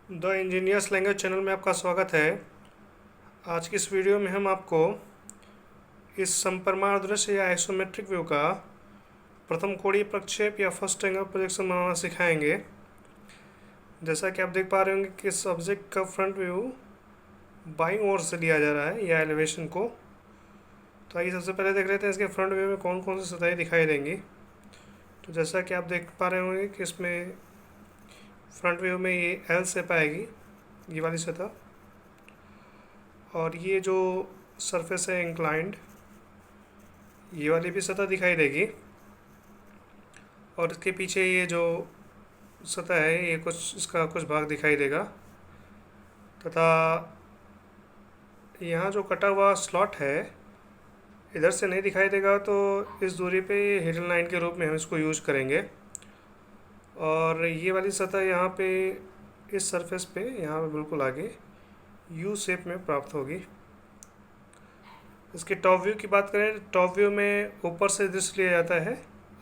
The engineers language channel में आपका स्वागत है। आज की इस वीडियो में हम आपको इस समपरिमाण दृश्य या आइसोमेट्रिक व्यू का प्रथम कोणीय प्रक्षेप या फर्स्ट एंगल प्रोजेक्शन बनाना सिखाएंगे। जैसा कि आप देख पा रहे होंगे कि इस ऑब्जेक्ट का फ्रंट व्यू बाईं ओर से लिया जा रहा है या एलिवेशन को। तो आइए सबसे पहले देख लेते हैं इसके फ्रंट व्यू में कौन कौन सी सतहें दिखाई देंगी। तो जैसा कि आप देख पा रहे होंगे कि इसमें फ्रंट व्यू में ये एल शेप आएगी, ये वाली सतह, और ये जो सरफेस है इंक्लाइंड, ये वाली भी सतह दिखाई देगी। और इसके पीछे ये जो सतह है ये इसका कुछ भाग दिखाई देगा, तथा यहाँ जो कटा हुआ स्लॉट है इधर से नहीं दिखाई देगा, तो इस दूरी पे हिडन लाइन के रूप में हम इसको यूज करेंगे। और ये वाली सतह यहाँ पे इस सरफेस पे यहाँ पे बिल्कुल आगे यू शेप में प्राप्त होगी। इसके टॉप व्यू की बात करें, टॉप व्यू में ऊपर से दृश्य लिया जाता है,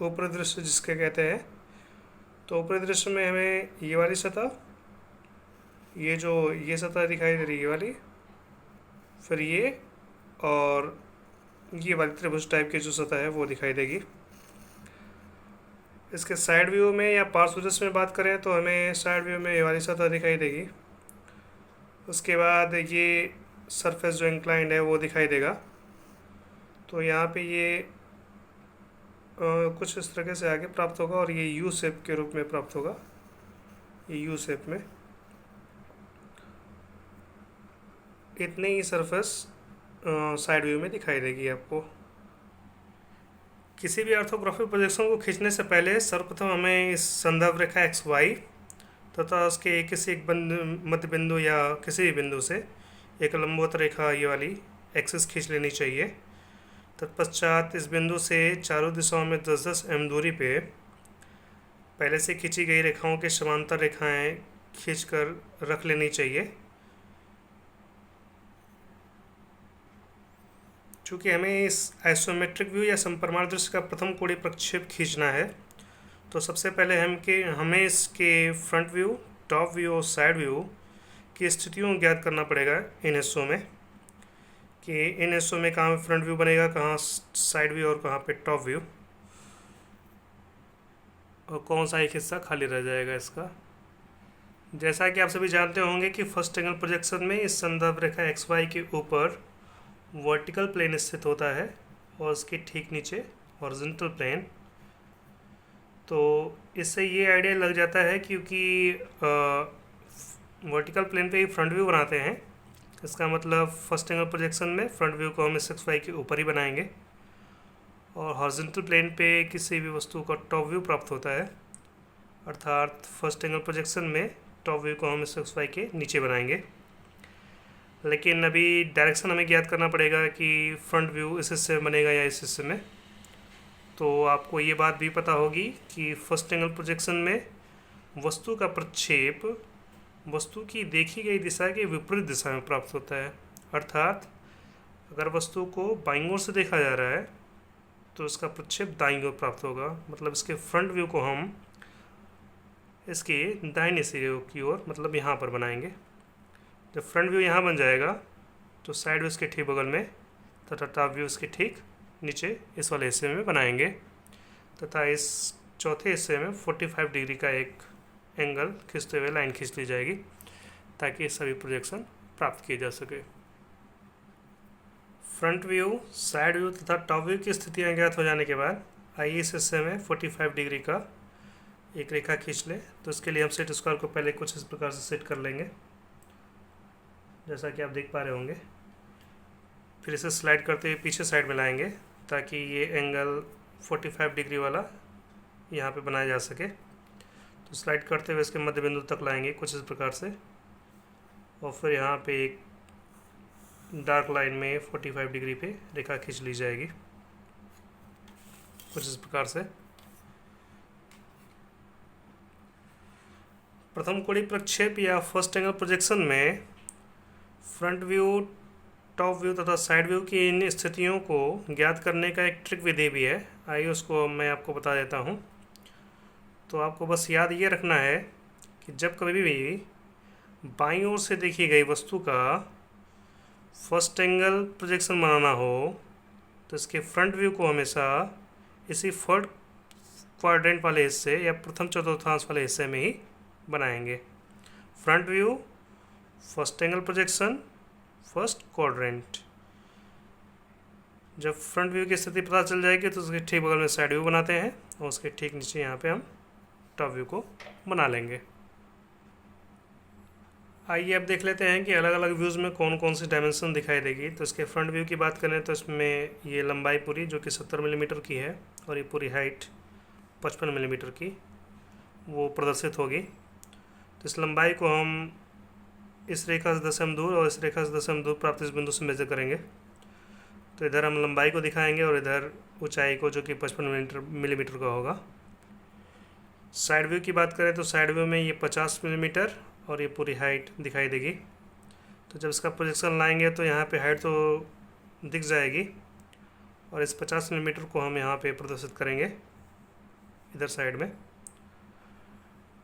ऊपरी दृश्य जिसके कहते हैं। तो ऊपरी दृश्य में हमें ये वाली सतह, ये सतह दिखाई दे रही है, ये वाली, फिर ये, और ये वाली त्रिभुज टाइप की जो सतह है वो दिखाई देगी। इसके साइड व्यू में या पार्श्व दृश्य में बात करें तो हमें साइड व्यू में ये वाली सतह दिखाई देगी। उसके बाद ये सरफेस जो इंक्लाइंड है वो दिखाई देगा। तो यहाँ पे ये कुछ इस तरीके से आगे प्राप्त होगा और ये यू शेप के रूप में प्राप्त होगा, ये यू शेप में। इतनी ही सरफेस साइड व्यू में दिखाई देगी आपको। किसी भी ऑर्थोग्राफिक प्रोजेक्शन को खींचने से पहले सर्वप्रथम हमें इस संदर्भ रेखा एक्स वाई तथा उसके किसी एक मध्य बिंदु या किसी भी बिंदु से एक लंबवत रेखा, ये वाली एक्सिस खींच लेनी चाहिए। तत्पश्चात इस बिंदु से चारों दिशाओं में 10-10 एम दूरी पे पहले से खींची गई रेखाओं के समांतर रेखाएं खींचकर रख लेनी चाहिए। चूँकि हमें इस आइसोमेट्रिक व्यू या समपरिमाण दृश्य का प्रथम कोणीय प्रक्षेप खींचना है, तो सबसे पहले हमें इसके फ्रंट व्यू, टॉप व्यू और साइड व्यू की स्थितियों को ज्ञात करना पड़ेगा इन हिस्सों में, कि इन हिस्सों में कहाँ फ्रंट व्यू बनेगा, कहाँ साइड व्यू और कहाँ पे टॉप व्यू, और कौन सा एक हिस्सा खाली रह जाएगा इसका। जैसा कि आप सभी जानते होंगे कि फर्स्ट एंगल प्रोजेक्शन में इस संदर्भ रेखा एक्स वाई के ऊपर वर्टिकल प्लेन स्थित होता है और उसके ठीक नीचे हॉरिजॉन्टल प्लेन। तो इससे ये आइडिया लग जाता है, क्योंकि वर्टिकल प्लेन पे ही फ्रंट व्यू बनाते हैं, इसका मतलब फर्स्ट एंगल प्रोजेक्शन में फ्रंट व्यू को हम इस एक्स वाई के ऊपर ही बनाएंगे, और हॉरिजॉन्टल प्लेन पे किसी भी वस्तु का टॉप व्यू प्राप्त होता है, अर्थात फर्स्ट एंगल प्रोजेक्शन में टॉप व्यू को हम इस एक्स वाई के नीचे बनाएंगे। लेकिन अभी डायरेक्शन हमें ज्ञात करना पड़ेगा कि फ्रंट व्यू इस हिस्से में बनेगा या इस हिस्से में। तो आपको ये बात भी पता होगी कि फर्स्ट एंगल प्रोजेक्शन में वस्तु का प्रक्षेप वस्तु की देखी गई दिशा के विपरीत दिशा में प्राप्त होता है। अर्थात अगर वस्तु को बाईं ओर से देखा जा रहा है तो इसका प्रक्षेप दाईं ओर प्राप्त होगा, मतलब इसके फ्रंट व्यू को हम इसके दाहिने सिरे की ओर, मतलब यहाँ पर बनाएंगे। जब फ्रंट व्यू यहाँ बन जाएगा तो साइड व्यू इसके ठीक बगल में तथा टॉप व्यू इसके ठीक नीचे इस वाले हिस्से में बनाएंगे, तथा इस चौथे हिस्से में 45 डिग्री का एक एंगल खींचते हुए लाइन खींच ली जाएगी, ताकि सभी प्रोजेक्शन प्राप्त किए जा सके। फ्रंट व्यू, साइड व्यू तथा टॉप व्यू की स्थितियाँ ज्ञात हो जाने के बाद आइए इस हिस्से में 45 डिग्री का एक रेखा खींच लें। तो इसके लिए हम सेट स्क्वायर को पहले कुछ इस प्रकार से सेट कर लेंगे, जैसा कि आप देख पा रहे होंगे। फिर इसे स्लाइड करते हुए पीछे साइड में लाएंगे, ताकि ये एंगल 45 डिग्री वाला यहाँ पे बनाया जा सके। तो स्लाइड करते हुए इसके मध्य बिंदु तक लाएंगे कुछ इस प्रकार से, और फिर यहाँ पे एक डार्क लाइन में 45 डिग्री पे रेखा खींच ली जाएगी कुछ इस प्रकार से। प्रथम कोणीय प्रक्षेप या फर्स्ट एंगल प्रोजेक्शन में फ्रंट व्यू, टॉप व्यू तथा साइड व्यू की इन स्थितियों को ज्ञात करने का एक ट्रिक विधि भी है। आइए उसको मैं आपको बता देता हूँ। तो आपको बस याद ये रखना है कि जब कभी भी बाईं ओर से देखी गई वस्तु का फर्स्ट एंगल प्रोजेक्शन बनाना हो तो इसके फ्रंट व्यू को हमेशा इसी थर्ड क्वाड्रेंट वाले हिस्से या प्रथम चतुर्थांश वाले हिस्से में ही बनाएंगे। Front view, first angle projection, first quadrant. जब फ्रंट व्यू की स्थिति पता चल जाएगी तो उसके ठीक बगल में साइड व्यू बनाते हैं और उसके ठीक नीचे यहाँ पे हम टॉप व्यू को बना लेंगे। आइए अब देख लेते हैं कि अलग अलग व्यूज़ में कौन कौन सी डायमेंशन दिखाई देगी। तो इसके फ्रंट व्यू की बात करें तो इसमें ये लंबाई पूरी जो कि 70 मिलीमीटर की है और ये पूरी हाइट 55 मिलीमीटर की वो प्रदर्शित होगी। तो इस लंबाई को हम इस रेखा से 10 mm दूर और इस रेखा से 10 mm दूर प्राप्त इस बिंदु से मेजर करेंगे। तो इधर हम लंबाई को दिखाएंगे और इधर ऊंचाई को जो कि 55 मिलीमीटर का होगा। साइड व्यू की बात करें तो साइड व्यू में ये 50 मिलीमीटर और ये पूरी हाइट दिखाई देगी। तो जब इसका प्रोजेक्शन लाएंगे तो यहाँ पे हाइट तो दिख जाएगी और इस 50 मिलीमीटर को हम यहाँ पे प्रदर्शित करेंगे इधर साइड में।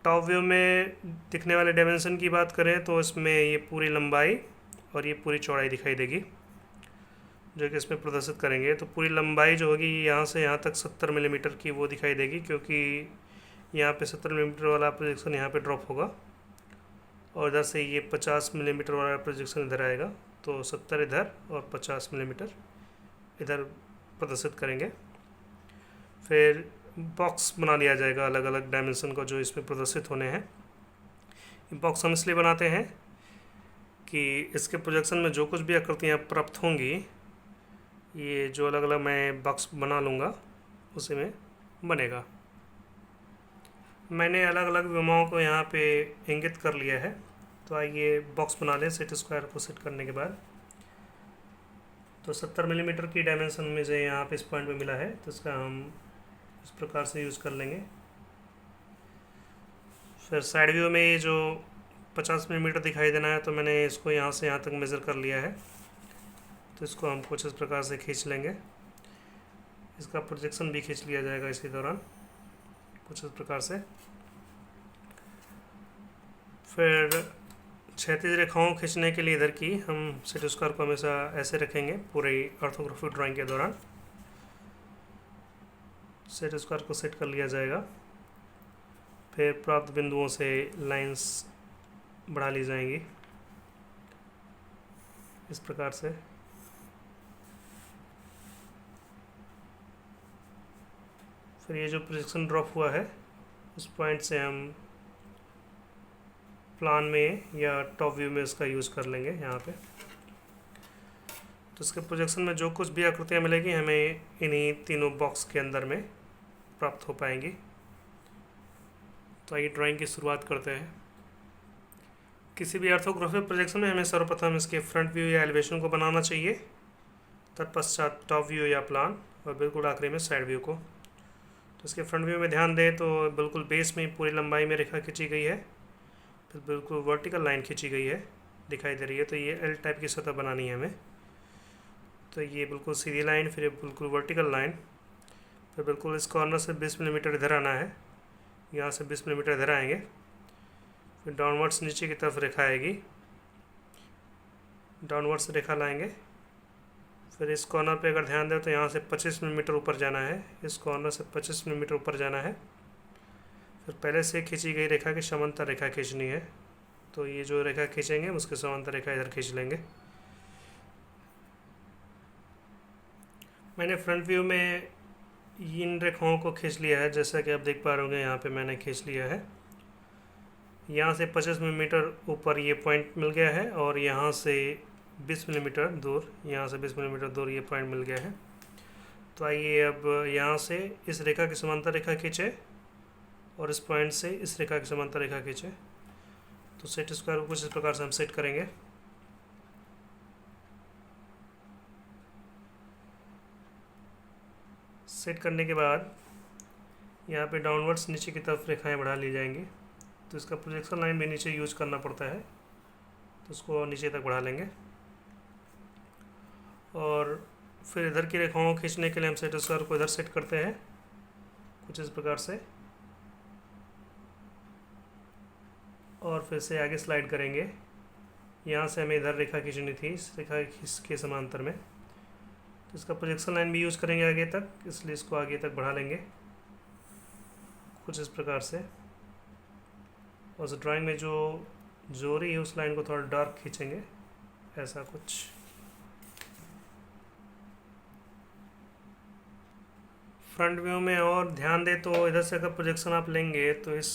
टॉप व्यू में दिखने वाले डायमेंशन की बात करें तो इसमें ये पूरी लंबाई और ये पूरी चौड़ाई दिखाई देगी जो कि इसमें प्रदर्शित करेंगे। तो पूरी लंबाई जो होगी यहाँ से यहाँ तक 70 मिलीमीटर की वो दिखाई देगी क्योंकि यहाँ पे 70 मिलीमीटर वाला प्रोजेक्शन यहाँ पे ड्रॉप होगा और इधर से ये 50 मिलीमीटर वाला प्रोजेक्शन इधर आएगा। तो 70 इधर और 50 मिलीमीटर इधर प्रदर्शित करेंगे। फिर बॉक्स बना लिया जाएगा अलग अलग डायमेंशन का जो इसमें प्रदर्शित होने हैं। बॉक्स हम इसलिए बनाते हैं कि इसके प्रोजेक्शन में जो कुछ भी आकृतियाँ प्राप्त होंगी ये जो अलग अलग मैं बॉक्स बना लूँगा उसी में बनेगा। मैंने अलग अलग विमाओं को यहाँ पे इंगित कर लिया है। तो आइए बॉक्स बना लें सेट स्क्वायर को सेट करने के बाद। तो 70 मिलीमीटर की डायमेंशन मुझे यहाँ पे इस पॉइंट पे मिला है तो इसका हम इस प्रकार से यूज़ कर लेंगे। फिर साइड व्यू में ये जो 50 मिलीमीटर दिखाई देना है तो मैंने इसको यहाँ से यहाँ तक मेज़र कर लिया है। तो इसको हम कुछ इस प्रकार से खींच लेंगे। इसका प्रोजेक्शन भी खींच लिया जाएगा इसी दौरान कुछ इस प्रकार से। फिर क्षैतिज रेखाओं खींचने के लिए इधर की हम सेट स्क्वायर को हमेशा ऐसे रखेंगे पूरे ऑर्थोग्राफिक ड्राइंग के दौरान। सेट स्क्वायर को सेट कर लिया जाएगा। फिर प्राप्त बिंदुओं से लाइंस बढ़ा ली जाएंगी इस प्रकार से। फिर ये जो प्रोजेक्शन ड्रॉप हुआ है उस पॉइंट से हम प्लान में या टॉप व्यू में इसका यूज़ कर लेंगे यहाँ पे। तो इसके प्रोजेक्शन में जो कुछ भी आकृतियाँ मिलेगी हमें इन्हीं तीनों बॉक्स के अंदर में प्राप्त हो पाएंगी। तो आइए ड्राइंग की शुरुआत करते हैं। किसी भी ऑर्थोग्राफिक प्रोजेक्शन में हमें सर्वप्रथम इसके फ्रंट व्यू या एलिवेशन को बनाना चाहिए, तत्पश्चात टॉप व्यू या प्लान और बिल्कुल आखिरी में साइड व्यू को। तो इसके फ्रंट व्यू में ध्यान दें तो बिल्कुल बेस में पूरी लंबाई में रेखा खींची गई है, फिर बिल्कुल वर्टिकल लाइन खींची गई है दिखाई दे रही है। तो ये एल टाइप की सतह बनानी है हमें। तो ये बिल्कुल सीधी लाइन, फिर बिल्कुल वर्टिकल लाइन, फिर बिल्कुल इस कॉर्नर से 20 मिलीमीटर इधर आना है, यहाँ से 20 मिलीमीटर इधर आएंगे। फिर डाउनवर्ड्स नीचे की तरफ रेखा आएगी, डाउनवर्ड्स रेखा लाएंगे। फिर इस कॉर्नर पे अगर ध्यान दें तो यहाँ से 25 मिलीमीटर ऊपर जाना है, इस कॉर्नर से 25 मिलीमीटर ऊपर जाना है। फिर पहले से खींची गई रेखा की समांतर रेखा खींचनी है। तो ये जो रेखा खींचेंगे उसके समांतर रेखा इधर खींच लेंगे। मैंने फ्रंट व्यू में इन रेखाओं को खींच लिया है, जैसा कि आप देख पा रहे होंगे यहाँ पे मैंने खींच लिया है। यहाँ से 25 मिलीमीटर ऊपर ये पॉइंट मिल गया है और यहाँ से 20 मिलीमीटर दूर, यहाँ से 20 मिलीमीटर दूर ये पॉइंट मिल गया है। तो आइए अब यहाँ से इस रेखा की समांतर रेखा खींचे और इस पॉइंट से इस रेखा की समांतर रेखा खींचे। तो सेट स्क्वायर को कुछ इस प्रकार से हम सेट करेंगे। सेट करने के बाद यहाँ पे डाउनवर्ड्स नीचे की तरफ रेखाएं बढ़ा ली जाएंगी। तो इसका प्रोजेक्शन लाइन भी नीचे यूज करना पड़ता है, तो उसको नीचे तक बढ़ा लेंगे। और फिर इधर की रेखाओं को खींचने के लिए हम सेट स्क्वायर को इधर सेट करते हैं कुछ इस प्रकार से। और फिर से आगे स्लाइड करेंगे। यहाँ से हमें इधर रेखा खींचनी थी, इस रेखा के समांतर में, तो इसका प्रोजेक्शन लाइन भी यूज़ करेंगे आगे तक, इसलिए इसको आगे तक बढ़ा लेंगे कुछ इस प्रकार से। और उस ड्राइंग में जो जोरी है उस लाइन को थोड़ा डार्क खींचेंगे, ऐसा कुछ। फ्रंट व्यू में और ध्यान दे तो इधर से अगर प्रोजेक्शन आप लेंगे तो इस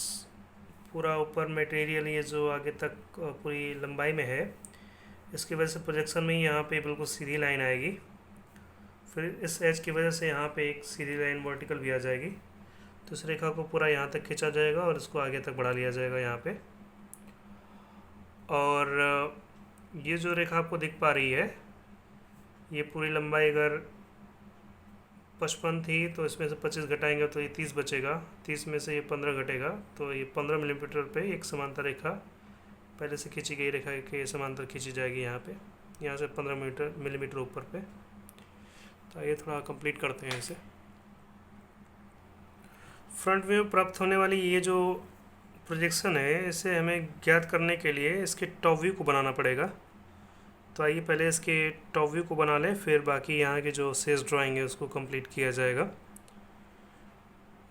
पूरा ऊपर मटेरियल ये जो आगे तक पूरी लंबाई में है, इसकी वजह से प्रोजेक्शन में ही यहाँ पे बिल्कुल सीधी लाइन आएगी। फिर इस एज की वजह से यहाँ पे एक सीधी लाइन वर्टिकल भी आ जाएगी, तो इस रेखा को पूरा यहाँ तक खींचा जाएगा और इसको आगे तक बढ़ा लिया जाएगा यहाँ पे। और ये जो रेखा आपको दिख पा रही है, ये पूरी लंबाई अगर 55 थी तो इसमें से 25 घटाएंगे तो ये 30 बचेगा, 30 में से ये 15 घटेगा, तो ये 15 मिलीमीटर पे एक समांतर रेखा पहले से खींची गई रेखा के समांतर खींची जाएगी यहाँ पे, यहाँ से 15 मिलीमीटर ऊपर पे। तो ये थोड़ा कंप्लीट करते हैं इसे। फ्रंट व्यू प्राप्त होने वाली ये जो प्रोजेक्शन है, इसे हमें ज्ञात करने के लिए इसके टॉप व्यू को बनाना पड़ेगा। तो आइए पहले इसके टॉप व्यू को बना लें, फिर बाकी यहाँ के जो शेष ड्राइंग है उसको कंप्लीट किया जाएगा।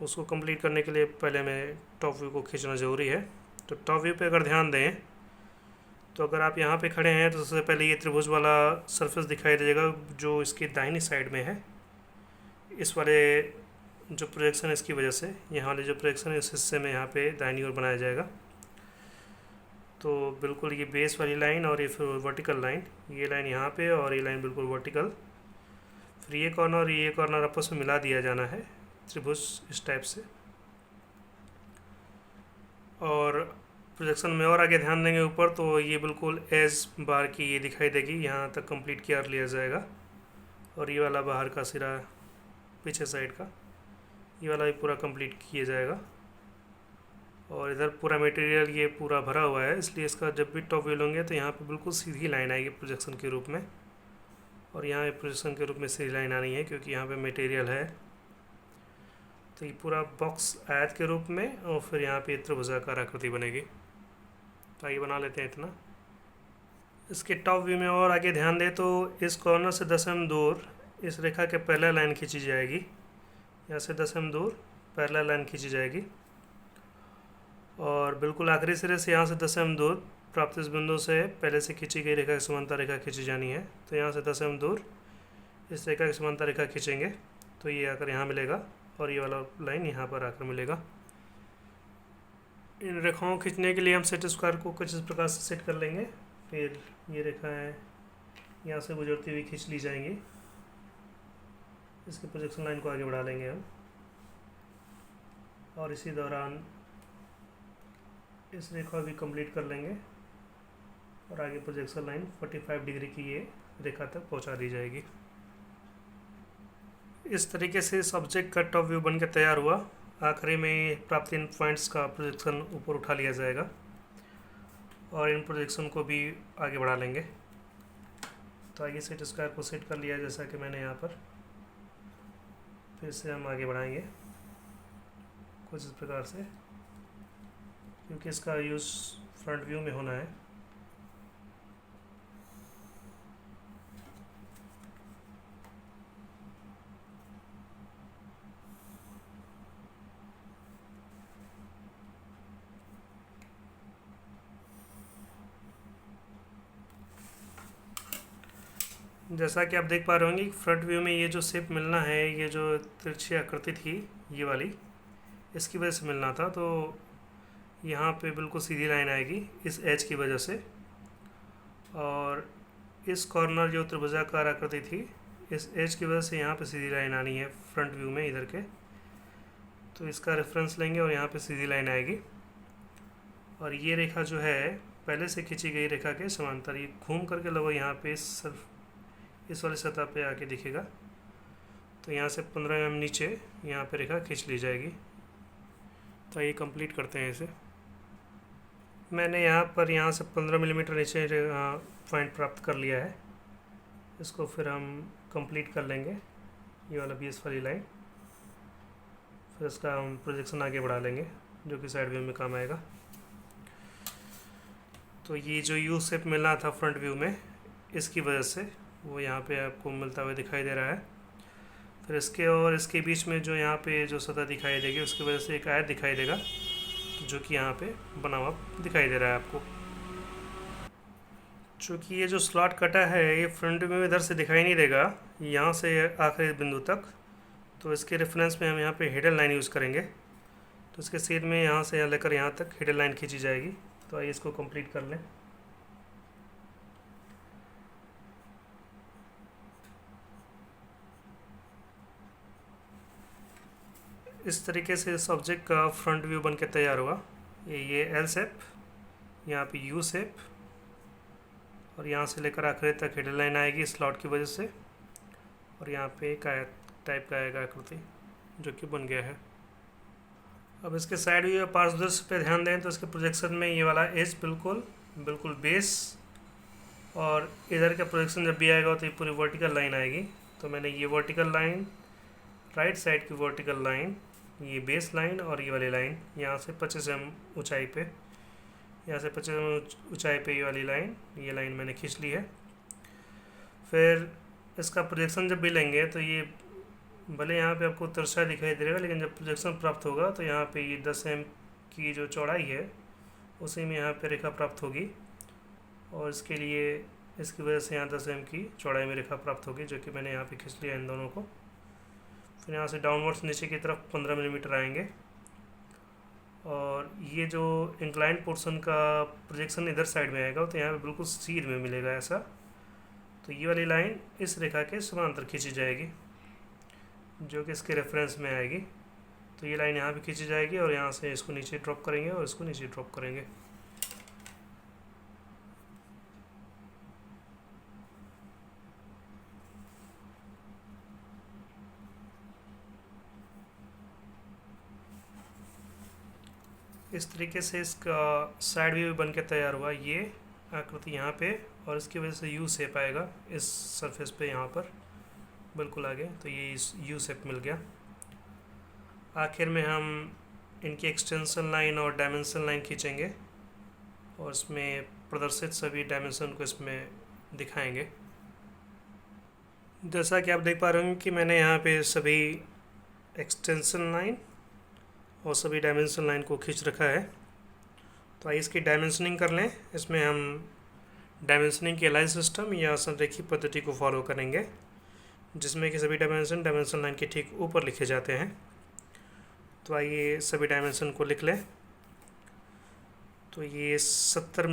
उसको कंप्लीट करने के लिए पहले हमें टॉप व्यू को खींचना ज़रूरी है। तो टॉप व्यू पे अगर ध्यान दें तो अगर आप यहाँ पे खड़े हैं तो सबसे पहले ये त्रिभुज वाला सरफेस दिखाई देगा जो इसकी दाहिनी साइड में है। इस वाले जो प्रोजेक्शन है इसकी वजह से यहाँ वाले जो प्रोजेक्शन है इस हिस्से में यहाँ पे दाहिनी ओर बनाया जाएगा। तो बिल्कुल ये बेस वाली लाइन और ये फिर वर्टिकल लाइन, ये लाइन यहाँ पे और ये लाइन बिल्कुल वर्टिकल। फिर ये कॉर्नर आपस में मिला दिया जाना है त्रिभुज इस टाइप से। और प्रोजेक्शन में और आगे ध्यान देंगे ऊपर तो ये बिल्कुल एज बार की ये दिखाई देगी, यहाँ तक कंप्लीट किया लिया जाएगा। और ये वाला बाहर का सिरा पीछे साइड का, ये वाला भी पूरा कंप्लीट किया जाएगा। और इधर पूरा मटेरियल ये पूरा भरा हुआ है, इसलिए इसका जब भी टॉप व्यू लेंगे तो यहाँ पे बिल्कुल सीधी लाइन आएगी प्रोजेक्शन के रूप में। और यहाँ प्रोजेक्शन के रूप में सीधी लाइन आनी है क्योंकि यहाँ पे मटेरियल है। तो ये पूरा बॉक्स आयत के रूप में और फिर यहाँ पे त्रिभुजाकार आकृति बनेगी। तो आइए बना लेते हैं इतना। इसके टॉप व्यू में और आगे ध्यान दें तो इस कॉर्नर से 10 mm दूर इस रेखा के पैरेलल लाइन खींची जाएगी। यहाँ से 10 mm दूर पैरेलल लाइन खींची जाएगी और बिल्कुल आखिरी सिरे से यहाँ से 10 mm दूर प्राप्त इस बिंदु से पहले से खींची गई रेखा की समांतर रेखा खींची जानी है। तो यहाँ से 10 mm दूर इस रेखा की समांतर रेखा खींचेंगे तो ये आकर यहाँ मिलेगा और ये वाला लाइन यहाँ पर आकर मिलेगा। इन रेखाओं खींचने के लिए हम सेट स्क्वायर को कुछ इस प्रकार से सेट कर लेंगे। फिर ये रेखाएं यहाँ से गुजरती हुई खींच ली जाएंगी। इसके प्रोजेक्शन लाइन को आगे बढ़ा लेंगे हम और इसी दौरान इस रेखा भी कंप्लीट कर लेंगे और आगे प्रोजेक्शन लाइन 45 डिग्री की ये रेखा तक पहुंचा दी जाएगी। इस तरीके से इस ऑब्जेक्ट का टॉप व्यू बनकर तैयार हुआ। आखिरी में प्राप्त इन पॉइंट्स का प्रोजेक्शन ऊपर उठा लिया जाएगा और इन प्रोजेक्शन को भी आगे बढ़ा लेंगे। तो आइए सेट स्क्वायर को सेट कर लिया जैसा कि मैंने यहाँ पर। फिर से हम आगे बढ़ाएंगे कुछ इस प्रकार से, क्योंकि इसका यूज़ फ्रंट व्यू में होना है। जैसा कि आप देख पा रहे होंगे फ्रंट व्यू में ये जो शेप मिलना है, ये जो तिरछी आकृति थी ये वाली, इसकी वजह से मिलना था। तो यहाँ पे बिल्कुल सीधी लाइन आएगी इस एज की वजह से। और इस कॉर्नर जो त्रिभुजाकार आकृति थी इस एज की वजह से यहाँ पे सीधी लाइन आनी है फ्रंट व्यू में इधर के। तो इसका रेफरेंस लेंगे और यहाँ पे सीधी लाइन आएगी। और ये रेखा जो है पहले से खींची गई रेखा के समांतर ये घूम करके लगभग यहाँ पे इस वाली सतह पे आके दिखेगा। तो यहाँ से 15 mm नीचे यहाँ पे रेखा खींच ली जाएगी। तो ये कंप्लीट करते हैं इसे। मैंने यहाँ से 15 मिलीमीटर नीचे पॉइंट प्राप्त कर लिया है। इसको फिर हम कंप्लीट कर लेंगे ये वाला बेस वाली लाइन। फिर इसका हम प्रोजेक्शन आगे बढ़ा लेंगे जो कि साइड व्यू में काम आएगा। तो ये जो यू शेप मिलना था फ्रंट व्यू में, इसकी वजह से वो यहाँ पे आपको मिलता हुआ दिखाई दे रहा है। फिर इसके और इसके बीच में जो यहाँ पे जो सतह दिखाई देगी, उसकी वजह से एक आयत दिखाई देगा जो कि यहाँ पे बना हुआ दिखाई दे रहा है आपको। चूँकि ये जो स्लॉट कटा है ये फ्रंट व्यू में इधर से दिखाई नहीं देगा, यहाँ से आखिरी बिंदु तक, तो इसके रेफरेंस में हम यहाँ पे हिडन लाइन यूज़ करेंगे। तो इसके सीध में यहाँ से लेकर यहाँ तक हिडन लाइन खींची जाएगी। तो आइए इसको कंप्लीट कर लें। इस तरीके से इस ऑब्जेक्ट का फ्रंट व्यू बन के तैयार हुआ। ये एल शेप, यहाँ पे यू शेप, और यहाँ से लेकर आखिरी तक हिडन लाइन आएगी स्लॉट की वजह से, और यहाँ पे एक आयत टाइप का आएगा आकृति जो कि बन गया है। अब इसके साइड व्यू या पार्श्वदर्शी पे ध्यान दें तो इसके प्रोजेक्शन में ये वाला एज बिल्कुल बेस, और इधर का प्रोजेक्शन जब भी आएगा तो ये पूरी वर्टिकल लाइन आएगी। तो मैंने ये वर्टिकल लाइन, राइट साइड की वर्टिकल लाइन, ये बेस लाइन और ये वाली लाइन यहाँ से 25 mm ऊंचाई पे, यहाँ से 25 mm ऊंचाई पे ये वाली लाइन, ये लाइन मैंने खींच ली है। फिर इसका प्रोजेक्शन जब भी लेंगे तो ये भले यहाँ पे आपको तिरछा दिखाई देगा, लेकिन जब प्रोजेक्शन प्राप्त होगा तो यहाँ पे ये 10 mm की जो चौड़ाई है उसी में यहाँ पे रेखा प्राप्त होगी, और इसके लिए इसकी वजह से यहाँ 10 mm की चौड़ाई में रेखा प्राप्त होगी, जो कि मैंने यहाँ पे खींच लिया इन दोनों को। फिर यहाँ से डाउनवर्ड्स नीचे की तरफ 15 mm आएंगे, और ये जो इंक्लाइन पोर्शन का प्रोजेक्शन इधर साइड में आएगा तो यहाँ पे बिल्कुल सीध में मिलेगा ऐसा। तो ये वाली लाइन इस रेखा के समांतर खींची जाएगी जो कि इसके रेफरेंस में आएगी। तो ये लाइन यहाँ पे खींची जाएगी और यहाँ से इसको नीचे ड्रॉप करेंगे और इसको नीचे ड्रॉप करेंगे। इस तरीके से इसका साइड व्यू बन के तैयार हुआ। ये आकृति यहाँ पे, और इसकी वजह से यू शेप आएगा इस सरफेस पे यहाँ पर बिल्कुल आगे। तो ये यू शेप मिल गया। आखिर में हम इनकी एक्सटेंशन लाइन और डायमेंशन लाइन खींचेंगे और इसमें प्रदर्शित सभी डायमेंशन को इसमें दिखाएंगे। जैसा कि आप देख पा रहे होंगे कि मैंने यहाँ पे सभी एक्सटेंशन लाइन और सभी डायमेंशन लाइन को खींच रखा है। तो आइए इसकी डायमेंशनिंग कर लें। इसमें हम डायमेंशनिंग के लाइन सिस्टम या संरेखी पद्धति को फॉलो करेंगे, जिसमें कि सभी डायमेंशन लाइन के ठीक ऊपर लिखे जाते हैं। तो आइए सभी डायमेंशन को लिख लें। तो ये 70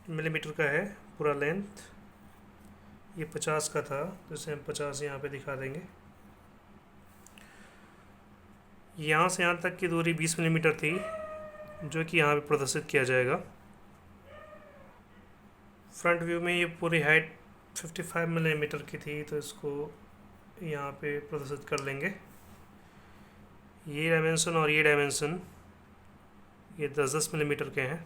मिलीमीटर का है पूरा लेंथ, ये 50 का था तो इसे हम 50 यहाँ पे दिखा देंगे। यहाँ से यहाँ तक की दूरी 20 मिलीमीटर थी जो कि यहाँ पे प्रदर्शित किया जाएगा। फ्रंट व्यू में ये पूरी हाइट 55 मिलीमीटर की थी, तो इसको यहाँ पे प्रदर्शित कर लेंगे। ये डायमेंशन और ये डायमेंशन ये 10-10 मिलीमीटर के हैं।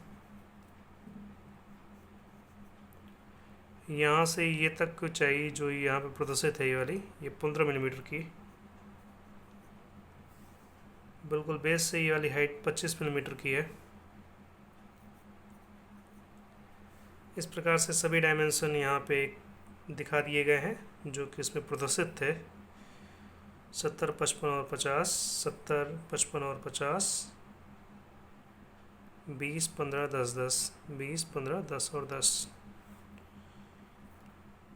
यहाँ से ये तक ऊंचाई जो यहाँ पे प्रदर्शित है ये वाली, ये 15 मिलीमीटर की। बिल्कुल बेस से ये वाली हाइट 25 मिलीमीटर की है। इस प्रकार से सभी डायमेंशन यहाँ पे दिखा दिए गए हैं जो कि इसमें प्रदर्शित थे। 70, 55 और 50, 70, 55 और 50, 20, 15, 10, 10, 20, 15, 10 और 10।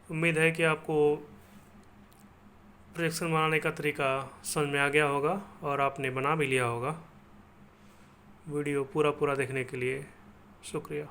उम्मीद है कि आपको प्रोजेक्शन बनाने का तरीका समझ में आ गया होगा और आपने बना भी लिया होगा। वीडियो पूरा देखने के लिए शुक्रिया।